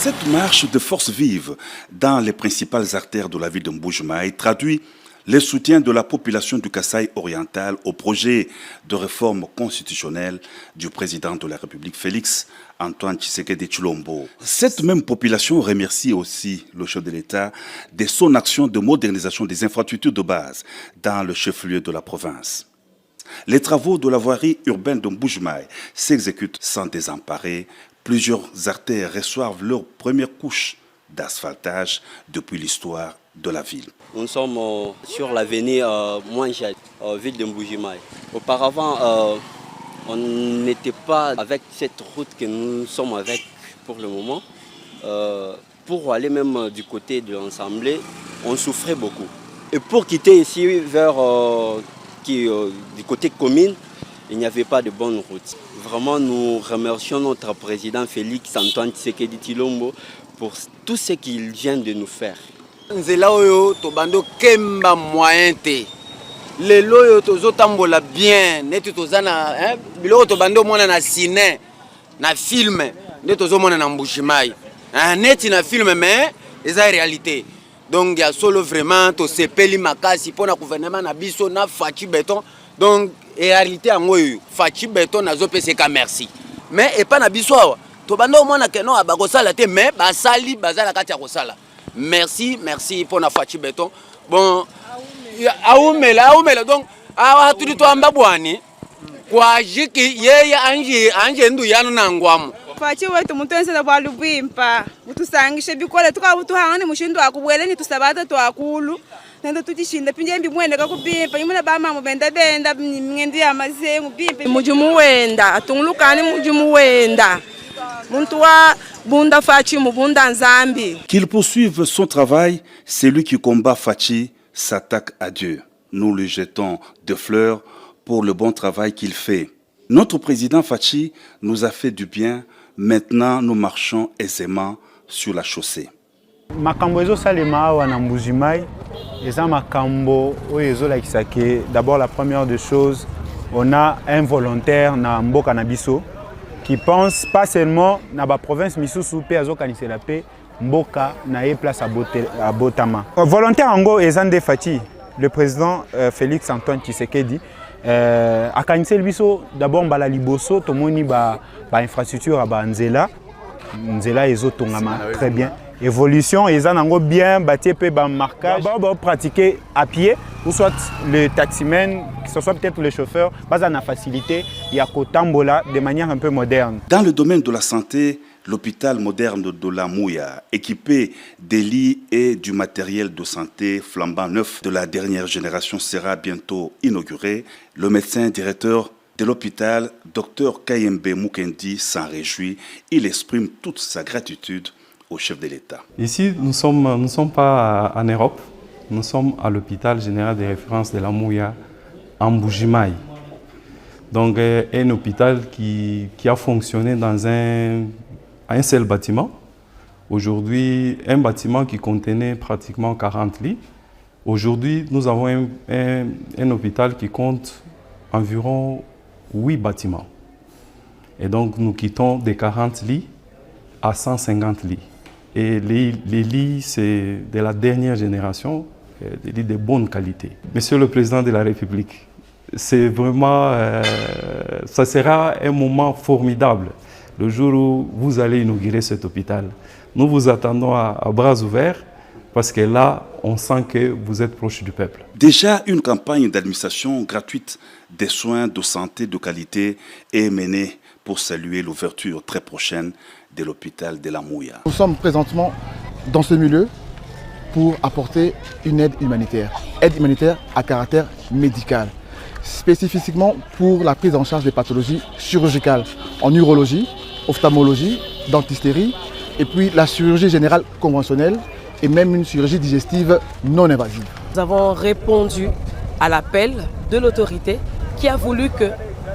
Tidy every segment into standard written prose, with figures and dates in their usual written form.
Cette marche de force vive dans les principales artères de la ville de Mbuji-Mayi traduit les soutiens de la population du Kasaï oriental au projet de réforme constitutionnelle du président de la République Félix Antoine Tshisekedi Tshilombo. Cette même population remercie aussi le chef de l'État de son action de modernisation des infrastructures de base dans le chef-lieu de la province. Les travaux de la voirie urbaine de Mbuji-Mayi s'exécutent sans désemparer. Plusieurs artères reçoivent leur première couche d'asphaltage depuis l'histoire de la ville. Nous sommes sur l'avenue Mouanja, ville de Mbuji-Mayi. Auparavant, on n'était pas avec cette route que nous sommes avec pour le moment. Pour aller même du côté de l'Assemblée, on souffrait beaucoup. Et pour quitter ici vers du côté commune, il n'y avait pas de bonne route. Vraiment, nous remercions notre président Félix Antoine Tshisekedi Tshilombo pour tout ce qu'il vient de nous faire. Nzela oyo tobando kemba moyen te. Lelo oyo tozotambola bien, neti tozana biloko tobando mona na ciné, na film, neti tozomona na Mbuji-Mayi. Neti na film mais eza réalité. Donc ya solo vraiment to sepeli makasi pona gouvernement na biso na Fachi Beton. Donc en réalité yango oyo Fachi Beton nazo peseka merci. Mais et pas na biso awa. Tobando mona keno abakosala te mais basali bazala kati ya kosala. Merci pour la Fachi Beton. Bon, aoumela donc awa tudi to ambabwani kwa jiki yeye anje ndu yanu na ngwamu. Fachi wetu mutense na balubimpa. Mutusangishe bikole tukabutuhangane mushindu akubwele ni tusabata to akulu. Nando tutishinda pinjembi mwenda kakubimpa nyumuna bama mubenda benda mngendi ya mazengu bimpa. Mujumu wenda atungulukani mujumu wenda. Qu'il poursuive son travail, celui qui combat Fachi s'attaque à Dieu. Nous lui jetons des fleurs pour le bon travail qu'il fait. Notre président Fachi nous a fait du bien. Maintenant, nous marchons aisément sur la chaussée. Makambo ezo salema wana Mbuji-Mayi eza makambo oyo ezolakisa ke d'abord la première des choses, on a un volontaire na mboka na biso qui pense pas seulement dans la province misusu pe azokanisa la paix mboka na ye place à Botama. Volontaire ango ezande Fachi, le président Félix Antoine Tshisekedi akanisa biso d'abord mbala liboso tomoni ba infrastructure ba nzela ezotongama très bien. Évolution, ils ont bien bâti un marquage. D'abord, pratiquer à pied, ou soit le taximan, que ce soit peut-être le chauffeur, pas en facilité, il y a Kotambola de manière un peu moderne. Dans le domaine de la santé, l'hôpital moderne de la Mouya, équipé des lits et du matériel de santé flambant neuf de la dernière génération, sera bientôt inauguré. Le médecin directeur de l'hôpital, Dr Kayembe Mukendi, s'en réjouit. Il exprime toute sa gratitude au chef de l'État. Ici, nous ne sommes pas en Europe, nous sommes à l'hôpital général de référence de la Mouya, en Mbuji-Mayi. Donc, un hôpital qui a fonctionné dans un seul bâtiment. Aujourd'hui, un bâtiment qui contenait pratiquement 40 lits. Aujourd'hui, nous avons un hôpital qui compte environ 8 bâtiments. Et donc, nous quittons des 40 lits à 150 lits. Et les lits, c'est de la dernière génération, des lits de bonne qualité. Monsieur le Président de la République, c'est vraiment, ça sera un moment formidable le jour où vous allez inaugurer cet hôpital. Nous vous attendons à bras ouverts parce que là, on sent que vous êtes proche du peuple. Déjà, une campagne d'administration gratuite des soins de santé de qualité est menée pour saluer l'ouverture très prochaine de l'hôpital de la Mouya. Nous sommes présentement dans ce milieu pour apporter une aide humanitaire à caractère médical, spécifiquement pour la prise en charge des pathologies chirurgicales en urologie, ophtalmologie, dentisterie et puis la chirurgie générale conventionnelle et même une chirurgie digestive non invasive. Nous avons répondu à l'appel de l'autorité qui a voulu que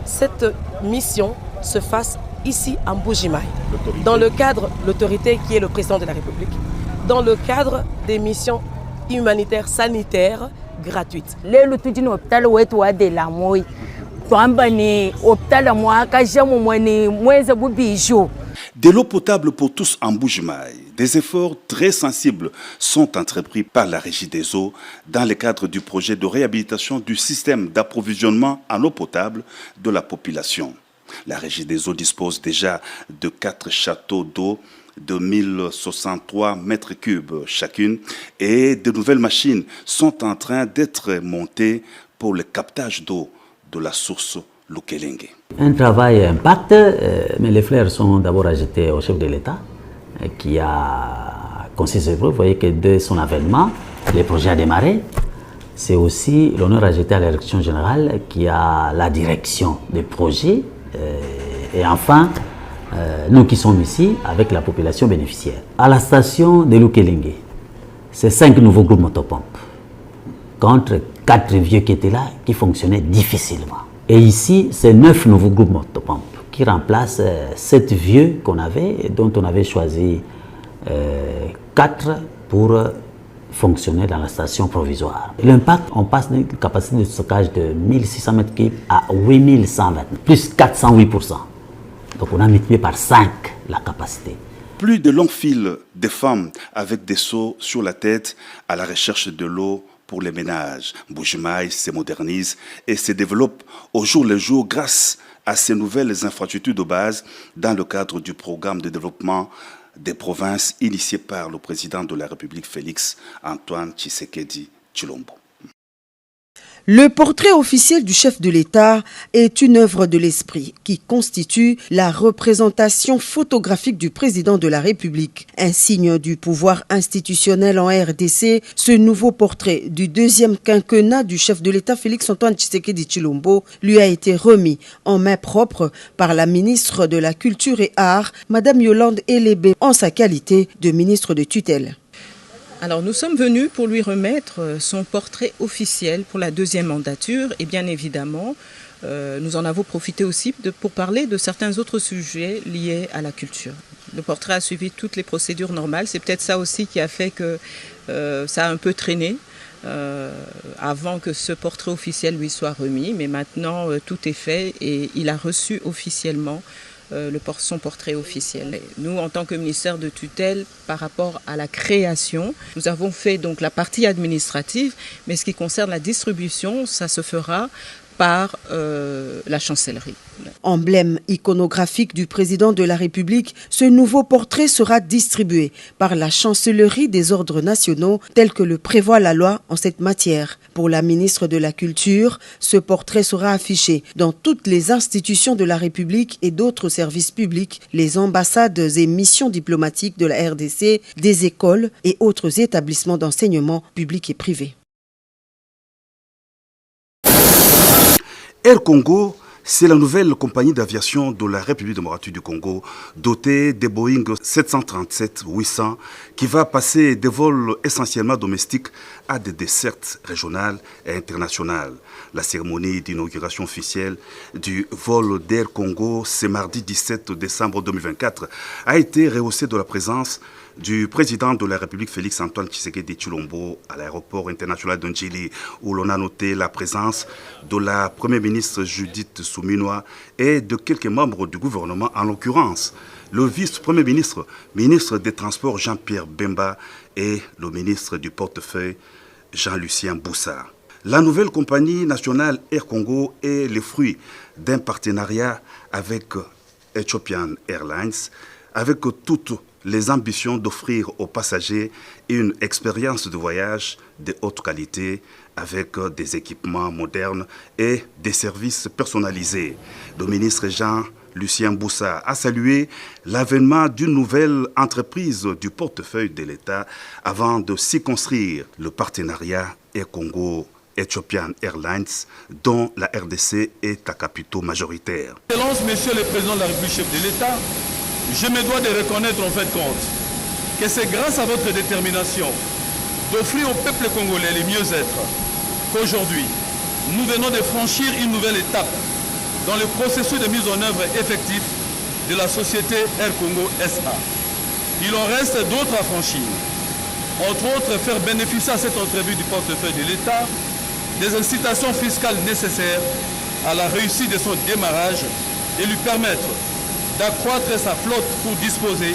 cette mission se fasse ici à Mbuji-Mayi, dans le cadre de l'autorité qui est le président de la République, dans le cadre des missions humanitaires sanitaires gratuites. De l'eau potable pour tous en Mbuji-Mayi, des efforts très sensibles sont entrepris par la Régie des eaux dans le cadre du projet de réhabilitation du système d'approvisionnement en eau potable de la population. La Régie des eaux dispose déjà de 4 châteaux d'eau de 1063 mètres cubes chacune et de nouvelles machines sont en train d'être montées pour le captage d'eau de la source Lukelenge. Un travail impact, mais les fleurs sont d'abord ajoutées au chef de l'État qui a consisté, vous voyez que dès son avènement, le projet a démarré. C'est aussi l'honneur ajouté à la direction générale qui a la direction des projets et enfin nous qui sommes ici avec la population bénéficiaire. À la station de Lukelenge, c'est 5 nouveaux groupes motopompes contre 4 vieux qui étaient là qui fonctionnaient difficilement. Et ici, c'est 9 nouveaux groupes motopompes qui remplacent 7 vieux qu'on avait et dont on avait choisi 4 pour fonctionner dans la station provisoire. L'impact, on passe d'une capacité de stockage de 1600 m3 à 8120, plus 408%. Donc on a multiplié par 5 la capacité. Plus de longues files de femmes avec des seaux sur la tête à la recherche de l'eau pour les ménages. Mbuji-Mayi se modernise et se développe au jour le jour grâce à ces nouvelles infrastructures de base dans le cadre du programme de développement des provinces initié par le président de la République Félix Antoine Tshisekedi Tshilombo. Le portrait officiel du chef de l'État est une œuvre de l'esprit qui constitue la représentation photographique du président de la République. Un signe du pouvoir institutionnel en RDC, ce nouveau portrait du deuxième quinquennat du chef de l'État Félix Antoine Tshisekedi Tshilombo lui a été remis en main propre par la ministre de la Culture et Arts, Madame Yolande Elébé, en sa qualité de ministre de tutelle. Alors nous sommes venus pour lui remettre son portrait officiel pour la deuxième mandature et bien évidemment nous en avons profité aussi pour parler de certains autres sujets liés à la culture. Le portrait a suivi toutes les procédures normales, c'est peut-être ça aussi qui a fait que ça a un peu traîné avant que ce portrait officiel lui soit remis, mais maintenant tout est fait et il a reçu officiellement son portrait officiel. Nous, en tant que ministère de tutelle, par rapport à la création, nous avons fait donc la partie administrative, mais ce qui concerne la distribution, ça se fera par la chancellerie. Emblème iconographique du président de la République, ce nouveau portrait sera distribué par la chancellerie des ordres nationaux tel que le prévoit la loi en cette matière. Pour la ministre de la Culture, ce portrait sera affiché dans toutes les institutions de la République et d'autres services publics, les ambassades et missions diplomatiques de la RDC, des écoles et autres établissements d'enseignement public et privé. Air Congo, c'est la nouvelle compagnie d'aviation de la République démocratique du Congo, dotée des Boeing 737-800, qui va passer des vols essentiellement domestiques à des dessertes régionales et internationales. La cérémonie d'inauguration officielle du vol d'Air Congo, ce mardi 17 décembre 2024, a été rehaussée de la présence du président de la République Félix Antoine Tshisekedi Tshilombo à l'aéroport international de Njili, où l'on a noté la présence de la première ministre Judith Suminwa et de quelques membres du gouvernement, en l'occurrence le vice-premier ministre, ministre des Transports Jean-Pierre Bemba et le ministre du portefeuille Jean-Lucien Boussa. La nouvelle compagnie nationale Air Congo est le fruit d'un partenariat avec Ethiopian Airlines, avec toutes les ambitions d'offrir aux passagers une expérience de voyage de haute qualité avec des équipements modernes et des services personnalisés. Le ministre Jean-Lucien Boussa a salué l'avènement d'une nouvelle entreprise du portefeuille de l'État avant de s'y construire le partenariat Air Congo Ethiopian Airlines, dont la RDC est à capitaux majoritaire. Excellence, Monsieur le Président de la République, chef de l'État, je me dois de reconnaître en fait compte que c'est grâce à votre détermination d'offrir au peuple congolais le mieux-être qu'aujourd'hui, nous venons de franchir une nouvelle étape dans le processus de mise en œuvre effectif de la société Air Congo SA. Il en reste d'autres à franchir. Entre autres, faire bénéficier à cette entreprise du portefeuille de l'État des incitations fiscales nécessaires à la réussite de son démarrage et lui permettre d'accroître sa flotte pour disposer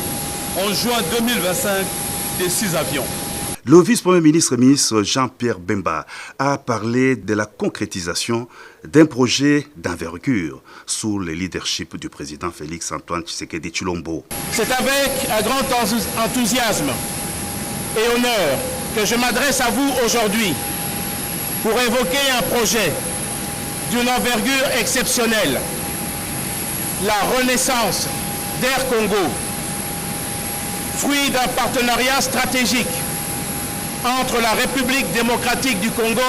en juin 2025 de 6 avions. Le vice-premier ministre Jean-Pierre Bemba a parlé de la concrétisation d'un projet d'envergure sous le leadership du président Félix-Antoine Tshisekedi Tshilombo. C'est avec un grand enthousiasme et honneur que je m'adresse à vous aujourd'hui pour évoquer un projet d'une envergure exceptionnelle, la renaissance d'Air Congo, fruit d'un partenariat stratégique entre la République démocratique du Congo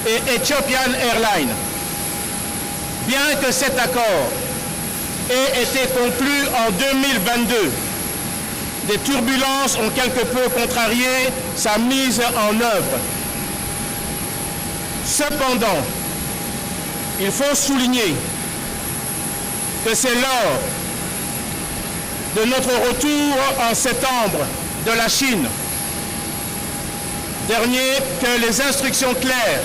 et Ethiopian Airlines. Bien que cet accord ait été conclu en 2022, des turbulences ont quelque peu contrarié sa mise en œuvre. Cependant, il faut souligner que c'est lors de notre retour en septembre de la Chine dernier que les instructions claires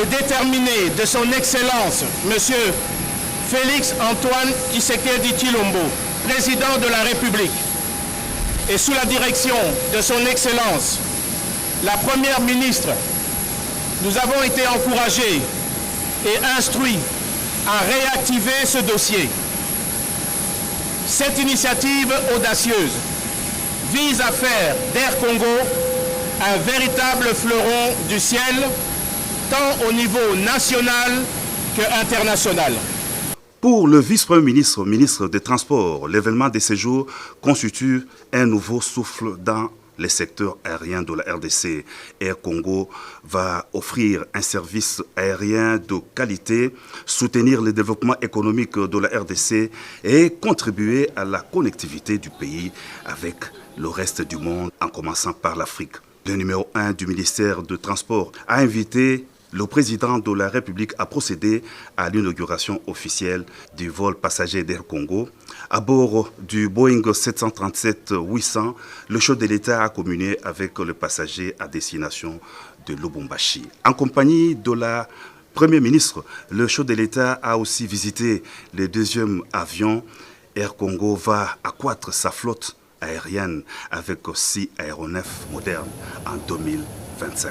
et déterminées de son Excellence, M. Félix-Antoine Tshisekedi Tshilombo, président de la République, et sous la direction de son Excellence, la Première ministre, nous avons été encouragés et instruits à réactiver ce dossier. Cette initiative audacieuse vise à faire d'Air Congo un véritable fleuron du ciel, tant au niveau national qu'international. Pour le vice-premier ministre, ministre des Transports, l'événement de ces jours constitue un nouveau souffle dans les secteurs aériens de la RDC. Air Congo va offrir un service aérien de qualité, soutenir le développement économique de la RDC et contribuer à la connectivité du pays avec le reste du monde, en commençant par l'Afrique. Le numéro 1 du ministère des Transports a invité le président de la République à procéder à l'inauguration officielle du vol passager d'Air Congo. À bord du Boeing 737-800, le chef de l'État a communié avec le passager à destination de Lubumbashi. En compagnie de la Premier ministre, le chef de l'État a aussi visité le deuxième avion. Air Congo va accroître sa flotte aérienne avec 6 aéronefs modernes en 2025.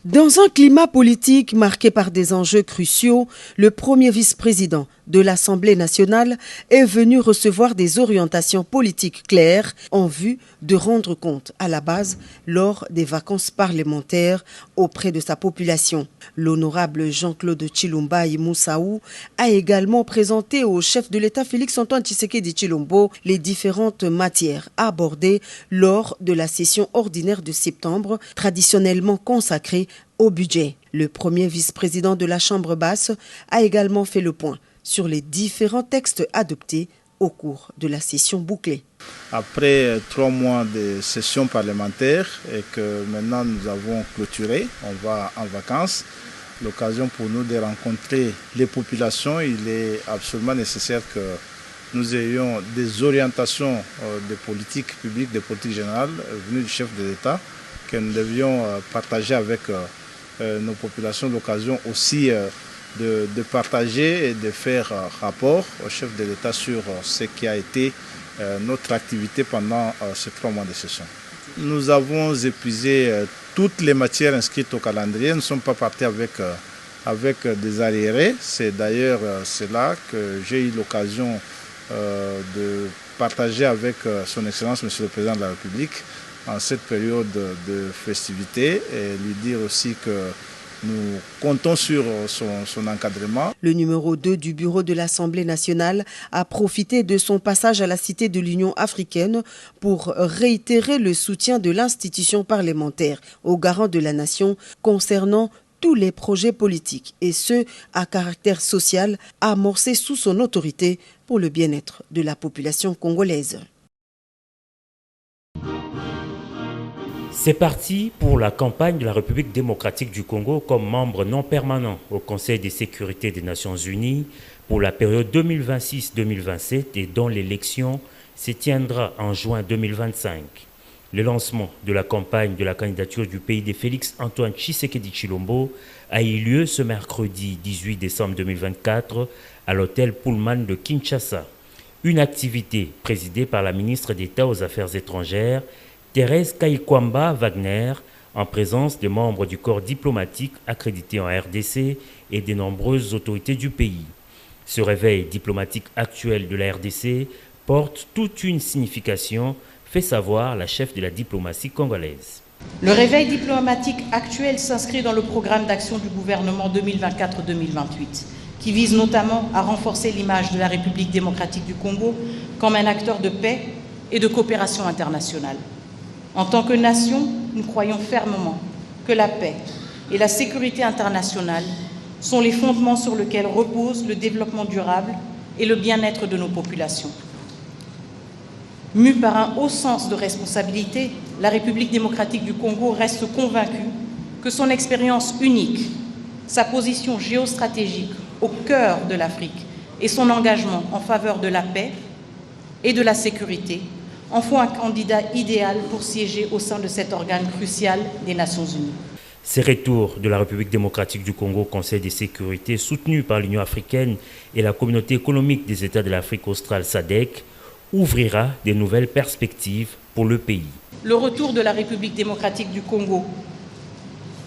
Dans un climat politique marqué par des enjeux cruciaux, le premier vice-président de l'Assemblée nationale est venu recevoir des orientations politiques claires en vue de rendre compte à la base lors des vacances parlementaires auprès de sa population. L'honorable Jean-Claude Tshilomba Moussaou a également présenté au chef de l'État Félix-Antoine Tshisekedi Tshilombo les différentes matières abordées lors de la session ordinaire de septembre, traditionnellement consacrée au budget. Le premier vice-président de la Chambre basse a également fait le point sur les différents textes adoptés au cours de la session bouclée. Après 3 mois de session parlementaire et que maintenant nous avons clôturé, on va en vacances, l'occasion pour nous de rencontrer les populations, il est absolument nécessaire que nous ayons des orientations de politique publique, de politique générale venues du chef de l'État que nous devions partager avec nos populations, l'occasion aussi de partager et de faire rapport au chef de l'État sur ce qui a été notre activité pendant ces 3 mois de session. Nous avons épuisé toutes les matières inscrites au calendrier. Nous ne sommes pas partis avec des arriérés. C'est d'ailleurs cela que j'ai eu l'occasion de partager avec son Excellence, Monsieur le Président de la République, en cette période de festivité, et lui dire aussi que nous comptons sur son encadrement. Le numéro 2 du bureau de l'Assemblée nationale a profité de son passage à la Cité de l'Union africaine pour réitérer le soutien de l'institution parlementaire aux garants de la nation concernant tous les projets politiques et ceux à caractère social amorcés sous son autorité pour le bien-être de la population congolaise. C'est parti pour la campagne de la République démocratique du Congo comme membre non permanent au Conseil de sécurité des Nations Unies pour la période 2026-2027 et dont l'élection se tiendra en juin 2025. Le lancement de la campagne de la candidature du pays de Félix Antoine Tshisekedi Tshilombo a eu lieu ce mercredi 18 décembre 2024 à l'hôtel Pullman de Kinshasa. Une activité présidée par la ministre d'État aux Affaires étrangères, Thérèse Kaikwamba Wagner, en présence des membres du corps diplomatique accrédité en RDC et des nombreuses autorités du pays. Ce réveil diplomatique actuel de la RDC porte toute une signification, fait savoir la chef de la diplomatie congolaise. Le réveil diplomatique actuel s'inscrit dans le programme d'action du gouvernement 2024-2028, qui vise notamment à renforcer l'image de la République démocratique du Congo comme un acteur de paix et de coopération internationale. En tant que nation, nous croyons fermement que la paix et la sécurité internationale sont les fondements sur lesquels repose le développement durable et le bien-être de nos populations. Mue par un haut sens de responsabilité, la République démocratique du Congo reste convaincue que son expérience unique, sa position géostratégique au cœur de l'Afrique et son engagement en faveur de la paix et de la sécurité en font un candidat idéal pour siéger au sein de cet organe crucial des Nations Unies. Ces retours de la République démocratique du Congo au Conseil de sécurité, soutenu par l'Union africaine et la communauté économique des États de l'Afrique australe SADC, ouvrira de nouvelles perspectives pour le pays. Le retour de la République démocratique du Congo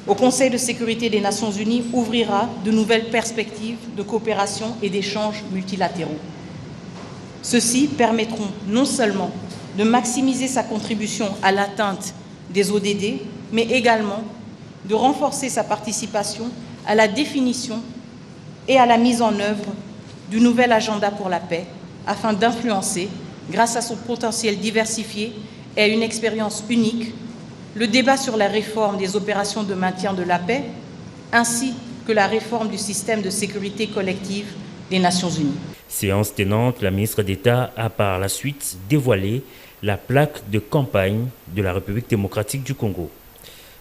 au Conseil de sécurité des Nations Unies ouvrira de nouvelles perspectives de coopération et d'échanges multilatéraux. Ceux-ci permettront non seulement de maximiser sa contribution à l'atteinte des ODD, mais également de renforcer sa participation à la définition et à la mise en œuvre du nouvel agenda pour la paix, afin d'influencer, grâce à son potentiel diversifié et à une expérience unique, le débat sur la réforme des opérations de maintien de la paix, ainsi que la réforme du système de sécurité collective des Nations Unies. Séance tenante, la ministre d'État a par la suite dévoilé la plaque de campagne de la République démocratique du Congo.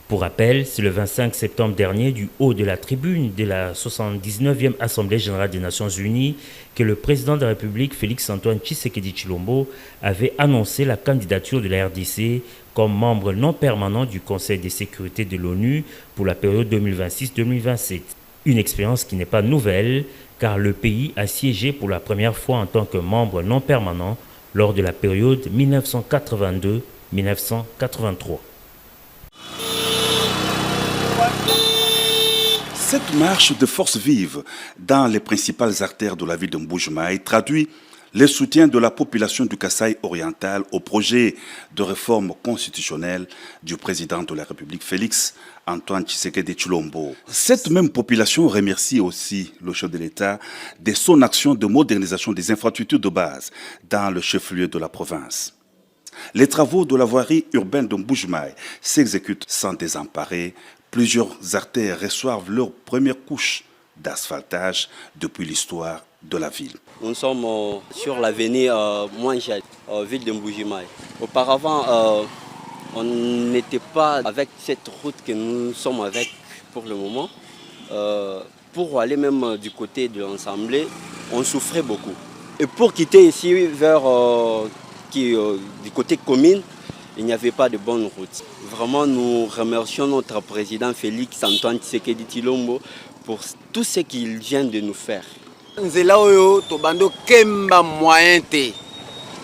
Pour rappel, c'est le 25 septembre dernier, du haut de la tribune de la 79e Assemblée générale des Nations Unies, que le président de la République, Félix Antoine Tshisekedi Tshilombo, avait annoncé la candidature de la RDC comme membre non permanent du Conseil de sécurité de l'ONU pour la période 2026-2027. Une expérience qui n'est pas nouvelle, car le pays a siégé pour la première fois en tant que membre non permanent lors de la période 1982-1983. Cette marche de force vive dans les principales artères de la ville de Mbuji-Mayi traduit le soutien de la population du Kasaï oriental au projet de réforme constitutionnelle du président de la République, Félix Antoine Tshisekedi Tshilombo. Cette même population remercie aussi le chef de l'État de son action de modernisation des infrastructures de base dans le chef-lieu de la province. Les travaux de la voirie urbaine de Mbuji-Mayi s'exécutent sans désemparer. Plusieurs artères reçoivent leur première couche d'asphaltage depuis l'histoire de la ville. Nous sommes sur l'avenue Mouanja, ville de Mbuji-Mayi. Auparavant, on n'était pas avec cette route que nous sommes avec pour le moment. Pour aller même du côté de l'Assemblée, on souffrait beaucoup. Et pour quitter ici vers du côté commune, il n'y avait pas de bonne route. Vraiment, nous remercions notre président Félix Antoine Tshisekedi Tshilombo pour tout ce qu'il vient de nous faire. Nzela oyo tobando kemba moyen te.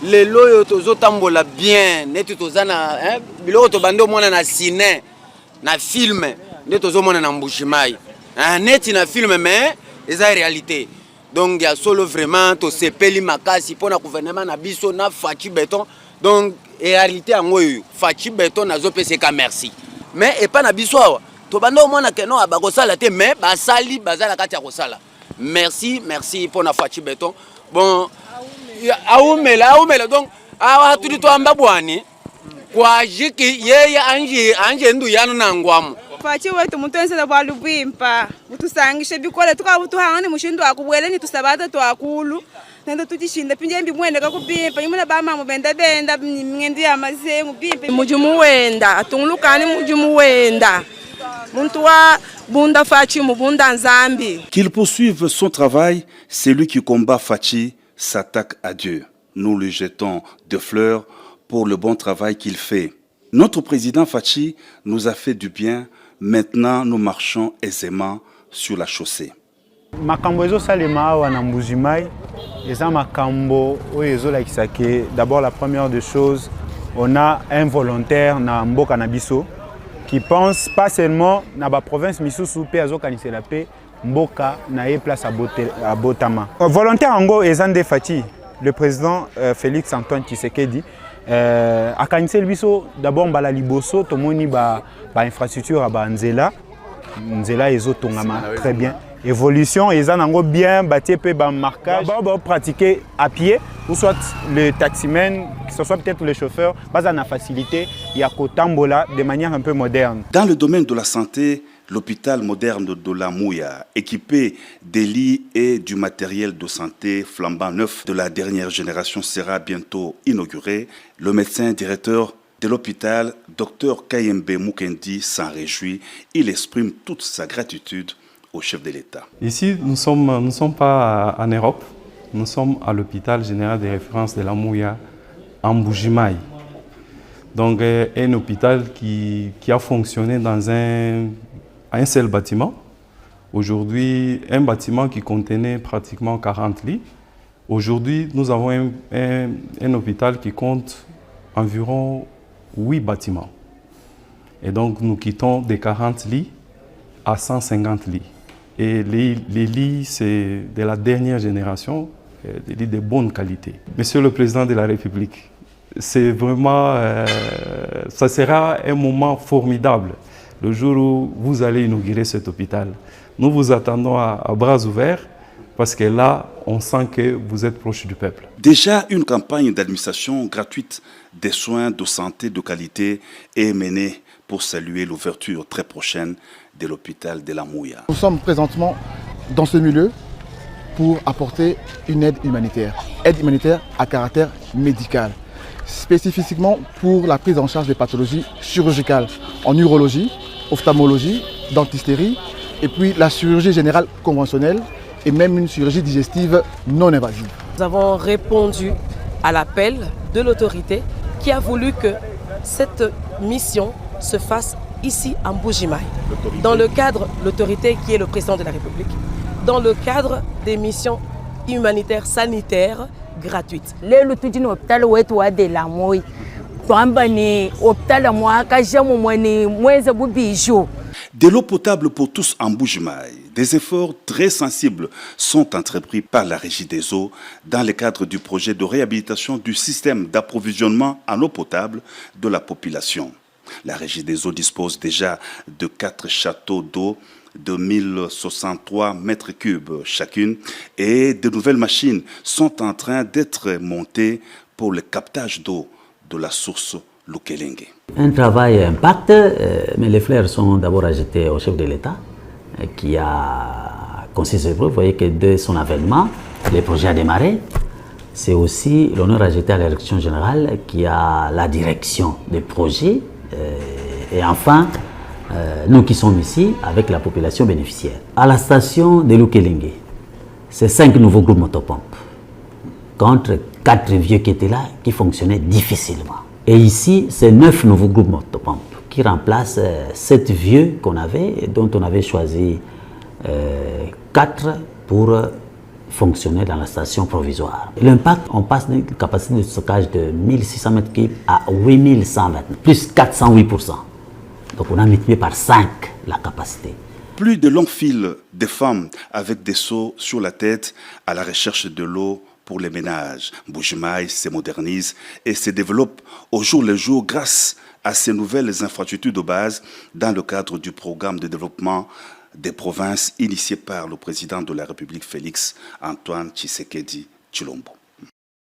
Lelo oyo tozotambola bien, neti tozana biloko tobando mona na ciné, na film, neti tozomona na Mbuji-Mayi. Neti na film mais eza réalité. Donc ya solo vraiment to sepeli makasi pona gouvernement na biso na Fachi Beton. Donc en réalité yango oyo Fachi Beton nazo peseka merci. Mais et pas na biso awa. Tobando mona ke non abakosala te mais basali bazala kati ya kosala. Merci pour la Fachi Beton. Bon, aoumela. Donc, awa tout to ambabwani. Kwa jiki yeye anje ndu yanu na ngwamu. Fachi wetu mutense da balubimpa. Mutusangishe bikole tukabutuhangani mushindu akubwele ni tusabata twakulu. Nendo tutishinda pinjembi mwende kakubimpa. Yimuna bama mubenda mngendi ya mazengu bimpa. Mujimuwenda, atungulukani mujimuwenda. Qu'il poursuive son travail, celui qui combat Fachi s'attaque à Dieu. Nous lui jetons des fleurs pour le bon travail qu'il fait. Notre président Fachi nous a fait du bien. Maintenant, nous marchons aisément sur la chaussée. Makambo ezo salema awa na Mbujimai eza makambo oyo ezolakisa ke d'abord la première des choses, on a un volontaire na mboka na biso qui pense pas seulement na ba province misusu pe azokanisela pe mboka na ye place à Botama. Volontaire ango ezande Fachi, le président Félix Antoine Tshisekedi akaniseli biso d'abord mbala liboso tomoni ba infrastructure ba nzela ezotongama très bien. Évolution, ils ont bien bâti un marquage. D'abord, pratiquer à pied, ou soit le taximan, que ce soit peut-être le chauffeur, pas en facilité, il y a Kotambola de manière un peu moderne. Dans le domaine de la santé, l'hôpital moderne de la Mouya, équipé des lits et du matériel de santé flambant neuf de la dernière génération, sera bientôt inauguré. Le médecin directeur de l'hôpital, Dr Kayembe Mukendi, s'en réjouit. Il exprime toute sa gratitude au chef de l'État. Ici, nous ne sommes pas en Europe, nous sommes à l'hôpital général des références de la Mouya, en Mbujimai. Donc, un hôpital qui a fonctionné dans un seul bâtiment. Aujourd'hui, un bâtiment qui contenait pratiquement 40 lits. Aujourd'hui, nous avons un hôpital qui compte environ 8 bâtiments. Et donc, nous quittons des 40 lits à 150 lits. Et les lits, c'est de la dernière génération, des lits de bonne qualité. Monsieur le Président de la République, c'est vraiment, ça sera un moment formidable le jour où vous allez inaugurer cet hôpital. Nous vous attendons à bras ouverts parce que là, on sent que vous êtes proche du peuple. Déjà, une campagne d'administration gratuite des soins de santé de qualité est menée pour saluer l'ouverture très prochaine de l'hôpital de la Mouya. Nous sommes présentement dans ce milieu pour apporter une aide humanitaire à caractère médical, spécifiquement pour la prise en charge des pathologies chirurgicales en urologie, ophtalmologie, dentisterie, et puis la chirurgie générale conventionnelle et même une chirurgie digestive non invasive. Nous avons répondu à l'appel de l'autorité qui a voulu que cette mission se fasse ici en Mbujimai, dans le cadre, l'autorité qui est le président de la République, dans le cadre des missions humanitaires sanitaires gratuites. De l'eau potable pour tous en Mbujimai, des efforts très sensibles sont entrepris par la Régie des eaux dans le cadre du projet de réhabilitation du système d'approvisionnement en eau potable de la population. La Régie des eaux dispose déjà de 4 châteaux d'eau de 1063 mètres cubes chacune et de nouvelles machines sont en train d'être montées pour le captage d'eau de la source Lukelenge. Un travail impact, mais les fleurs sont d'abord ajetées au chef de l'État qui a consisté, vous voyez que dès son avènement, le projet a démarré. C'est aussi l'honneur ajeté à la direction générale qui a la direction des projets. Et enfin, nous qui sommes ici avec la population bénéficiaire. À la station de Lukelenge, c'est 5 nouveaux groupes motopompes contre 4 vieux qui étaient là, qui fonctionnaient difficilement. Et ici, c'est 9 nouveaux groupes motopompes qui remplacent 7 vieux qu'on avait et dont on avait choisi 4 pour fonctionner dans la station provisoire. L'impact, on passe d'une capacité de stockage de 1600 m3 à 8120, plus 408%. Donc on a multiplié par 5 la capacité. Plus de longues files de femmes avec des seaux sur la tête à la recherche de l'eau pour les ménages. Mbujimai se modernise et se développe au jour le jour grâce à ces nouvelles infrastructures de base dans le cadre du programme de développement des provinces initié par le président de la République Félix Antoine Tshisekedi Tshilombo.